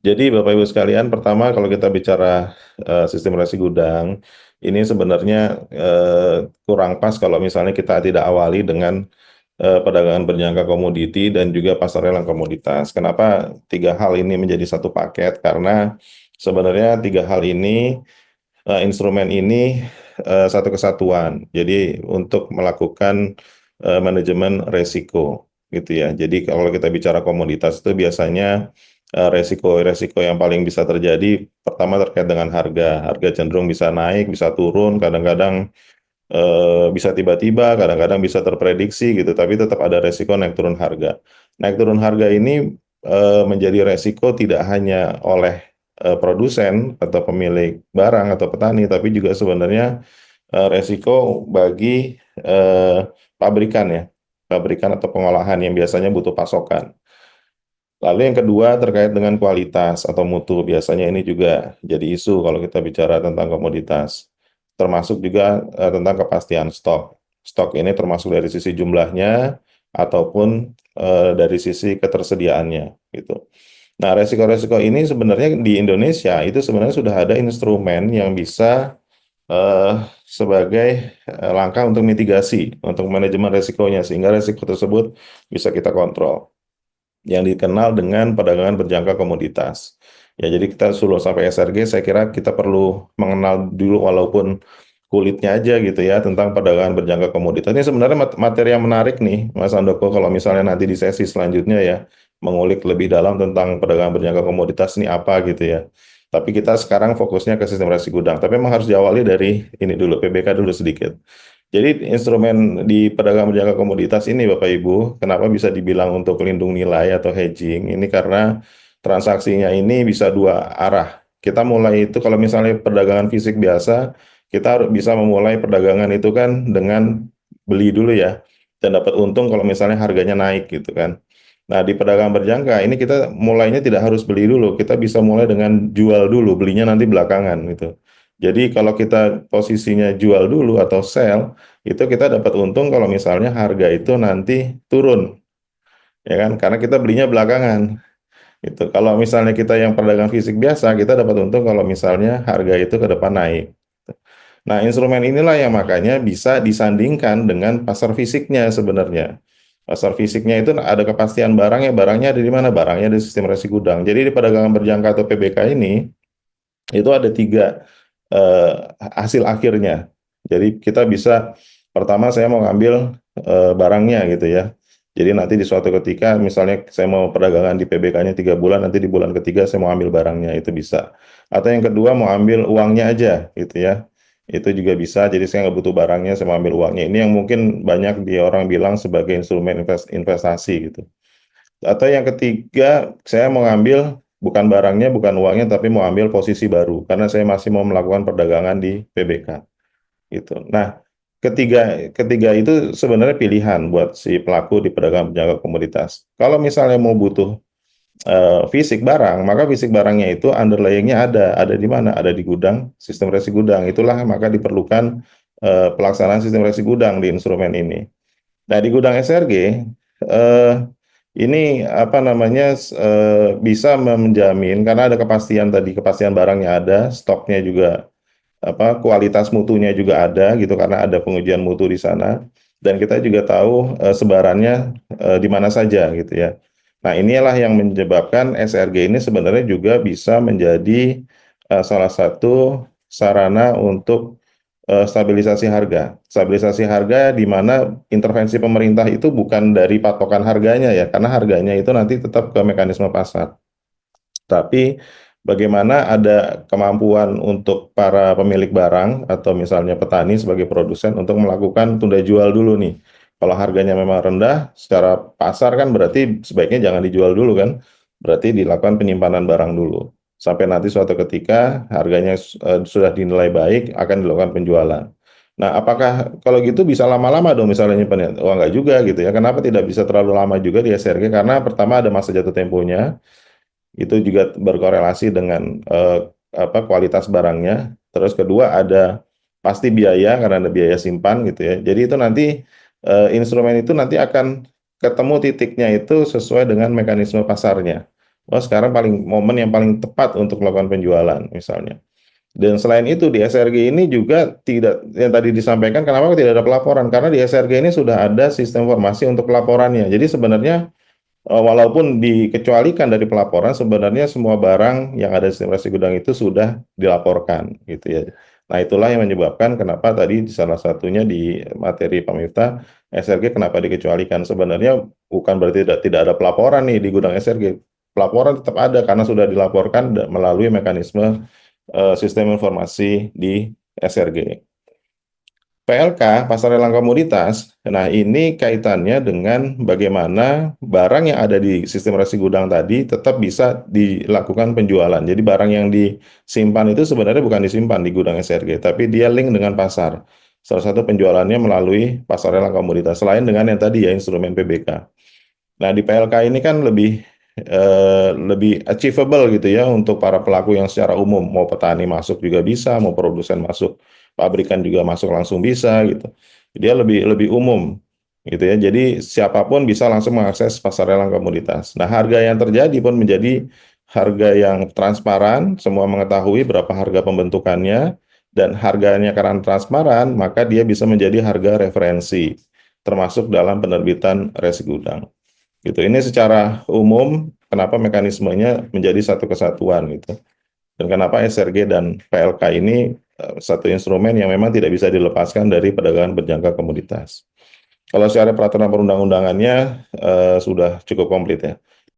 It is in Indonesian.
Jadi Bapak Ibu sekalian, pertama kalau kita bicara, sistem resi gudang, ini sebenarnya, kurang pas kalau misalnya kita tidak awali dengan, perdagangan berjangka komoditi dan juga pasar lelang komoditas. Kenapa 3 hal ini menjadi satu paket? Karena sebenarnya 3 hal ini, instrumen ini, satu kesatuan. Jadi untuk melakukan, manajemen resiko, gitu ya. Jadi kalau kita bicara komoditas itu biasanya, resiko-resiko yang paling bisa terjadi, pertama terkait dengan harga. Harga cenderung bisa naik, bisa turun, kadang-kadang, bisa tiba-tiba, kadang-kadang bisa terprediksi gitu, tapi tetap ada resiko naik turun harga. Naik turun harga ini, menjadi resiko tidak hanya oleh, produsen atau pemilik barang atau petani, tapi juga sebenarnya, resiko bagi, pabrikan ya, pabrikan atau pengolahan yang biasanya butuh pasokan. Lalu yang kedua terkait dengan kualitas atau mutu, biasanya ini juga jadi isu kalau kita bicara tentang komoditas. Termasuk juga, tentang kepastian stok. Stok ini termasuk dari sisi jumlahnya ataupun, dari sisi ketersediaannya, gitu. Nah, resiko-resiko ini sebenarnya di Indonesia itu sebenarnya sudah ada instrumen yang bisa, sebagai, langkah untuk mitigasi, untuk manajemen resikonya, sehingga resiko tersebut bisa kita kontrol yang dikenal dengan perdagangan berjangka komoditas. Ya, jadi kita sebelum sampai SRG, saya kira kita perlu mengenal dulu walaupun kulitnya aja gitu ya, tentang perdagangan berjangka komoditas. Ini sebenarnya materi yang menarik nih, Mas Andoko, kalau misalnya nanti di sesi selanjutnya ya, mengulik lebih dalam tentang perdagangan berjangka komoditas ini apa gitu ya. Tapi kita sekarang fokusnya ke sistem resi gudang. Tapi memang harus diawali dari ini dulu, PBK dulu sedikit. Jadi instrumen di perdagangan berjangka komoditas ini Bapak Ibu, kenapa bisa dibilang untuk lindung nilai atau hedging? Ini karena transaksinya ini bisa dua arah. Kita mulai itu kalau misalnya perdagangan fisik biasa, kita harus bisa memulai perdagangan itu kan dengan beli dulu ya, dan dapat untung kalau misalnya harganya naik gitu kan. Nah, di perdagangan berjangka ini kita mulainya tidak harus beli dulu, kita bisa mulai dengan jual dulu, belinya nanti belakangan gitu. Jadi kalau kita posisinya jual dulu atau sell, itu kita dapat untung kalau misalnya harga itu nanti turun, ya kan? Karena kita belinya belakangan. Itu. Kalau misalnya kita yang perdagangan fisik biasa, kita dapat untung kalau misalnya harga itu ke depan naik. Nah, instrumen inilah yang makanya bisa disandingkan dengan pasar fisiknya sebenarnya. Pasar fisiknya itu ada kepastian barangnya ada di mana? Barangnya di sistem resi gudang. Jadi di perdagangan berjangka atau PBK ini, itu ada 3 hasil akhirnya. Jadi kita bisa, pertama saya mau ngambil, barangnya gitu ya. Jadi nanti di suatu ketika misalnya saya mau perdagangan di PBK-nya 3 bulan, nanti di bulan ketiga saya mau ambil barangnya, itu bisa. Atau yang kedua mau ambil uangnya aja gitu ya, itu juga bisa. Jadi saya nggak butuh barangnya, saya mau ambil uangnya. Ini yang mungkin banyak orang bilang sebagai instrumen investasi gitu. Atau yang ketiga, saya mau ngambil bukan barangnya, bukan uangnya, tapi mau ambil posisi baru, karena saya masih mau melakukan perdagangan di PBK, gitu. Nah, ketiga ketiga itu sebenarnya pilihan buat si pelaku di perdagangan berjangka komoditas. Kalau misalnya mau butuh, fisik barang, maka fisik barangnya itu underlying-nya ada di mana? Ada di gudang, sistem resi gudang. Itulah maka diperlukan, pelaksanaan sistem resi gudang di instrumen ini. Nah, di gudang SRG, ini apa namanya, bisa menjamin karena ada kepastian tadi, kepastian barangnya ada, stoknya juga apa, kualitas mutunya juga ada gitu karena ada pengujian mutu di sana, dan kita juga tahu, sebarannya, di mana saja gitu ya. Nah, inilah yang menyebabkan SRG ini sebenarnya juga bisa menjadi, salah satu sarana untuk, stabilisasi harga. Stabilisasi harga di mana intervensi pemerintah itu bukan dari patokan harganya ya, karena harganya itu nanti tetap ke mekanisme pasar. Tapi bagaimana ada kemampuan untuk para pemilik barang atau misalnya petani sebagai produsen untuk melakukan tunda jual dulu nih. Kalau harganya memang rendah, secara pasar kan berarti sebaiknya jangan dijual dulu kan, berarti dilakukan penyimpanan barang dulu. Sampai nanti suatu ketika harganya sudah dinilai baik, akan dilakukan penjualan. Nah, apakah kalau gitu bisa lama-lama dong misalnya nyimpannya? Oh, enggak juga gitu ya. Kenapa tidak bisa terlalu lama juga di SRG? Karena pertama ada masa jatuh temponya, itu juga berkorelasi dengan, apa, kualitas barangnya. Terus kedua ada pasti biaya karena ada biaya simpan gitu ya. Jadi itu nanti, instrumen itu nanti akan ketemu titiknya itu sesuai dengan mekanisme pasarnya. oh sekarang momen yang paling tepat untuk melakukan penjualan misalnya. Dan selain itu di SRG ini juga tidak, yang tadi disampaikan, kenapa tidak ada pelaporan? Karena di SRG ini sudah ada sistem informasi untuk pelaporannya. Jadi sebenarnya walaupun dikecualikan dari pelaporan, sebenarnya semua barang yang ada di sistem resi gudang itu sudah dilaporkan, gitu ya. Nah, itulah yang menyebabkan kenapa tadi salah satunya di materi Pak Miftah, SRG kenapa dikecualikan. Sebenarnya bukan berarti tidak ada pelaporan nih di gudang SRG. Pelaporan tetap ada karena sudah dilaporkan melalui mekanisme sistem informasi di SRG. PLK, pasar lelang komoditas, nah ini kaitannya dengan bagaimana barang yang ada di sistem resi gudang tadi tetap bisa dilakukan penjualan. Jadi barang yang disimpan itu sebenarnya bukan disimpan di gudang SRG, tapi dia link dengan pasar. Salah satu penjualannya melalui pasar lelang komoditas, selain dengan yang tadi ya instrumen PBK. Nah, di PLK ini kan lebih achievable gitu ya untuk para pelaku yang secara umum, mau petani masuk juga bisa, mau produsen masuk, pabrikan juga masuk langsung bisa gitu. Dia lebih lebih umum gitu ya. Jadi siapapun bisa langsung mengakses pasar lelang komoditas. Nah, harga yang terjadi pun menjadi harga yang transparan, semua mengetahui berapa harga pembentukannya, dan harganya karena transparan, maka dia bisa menjadi harga referensi, termasuk dalam penerbitan resi gudang gitu. Ini secara umum kenapa mekanismenya menjadi satu kesatuan gitu. Dan kenapa SRG dan PLK ini satu instrumen yang memang tidak bisa dilepaskan dari perdagangan berjangka komoditas. Kalau secara peraturan perundang-undangannya sudah cukup komplit ya.